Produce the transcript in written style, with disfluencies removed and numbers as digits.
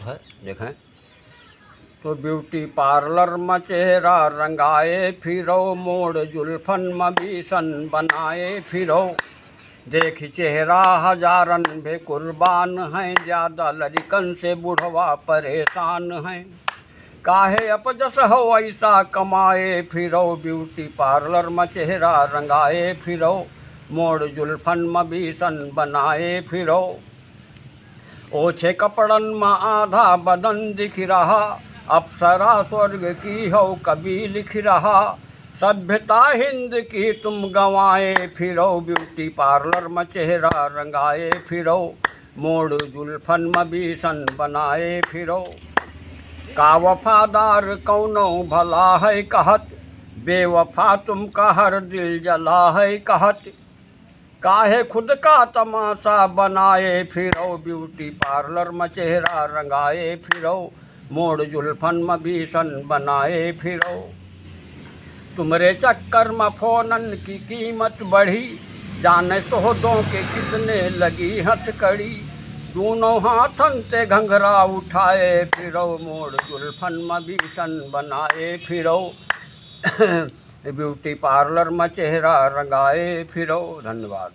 है। देखें तो ब्यूटी पार्लर में चेहरा रंगाए फिरो, मोड़ जुल्फन में भीषण बनाए फिरो। देख चेहरा हजारन भी कुर्बान हैं, ज़्यादा लड़कन से बुढ़वा परेशान हैं। काहे अपजस हो ऐसा कमाए फिरो, ब्यूटी पार्लर में चेहरा रंगाए फिरो, मोड़ जुल्फन में भीषण बनाए फिरो। ओछे कपड़न में आधा बदन दिख रहा, अप्सरा स्वर्ग की हो कभी लिख रहा। सभ्यता हिंद की तुम गंवाए फिरो, ब्यूटी पार्लर में चेहरा रंगाए फिरो, मोड़ जुल्फन में भीषण बनाए फिरो। का वफादार कौनो भला है कहत, बेवफा तुम का हर दिल जला है कहत। काहे खुद का तमाशा बनाए फिरो, ब्यूटी पार्लर में चेहरा रंगाए फिरो, मोड़ जुल्फन में भीषण बनाए फिरो। तुम्हारे चक्कर में फोनन की कीमत बढ़ी, जाने सोहदों के कितने लगी हथकड़ी। दोनों हाथन से घंघरा उठाए फिरो, मोड़ जुल्फन में भीषण बनाए फिरो। ब्यूटी पार्लर में चेहरा रंगाए फिरो। धन्यवाद।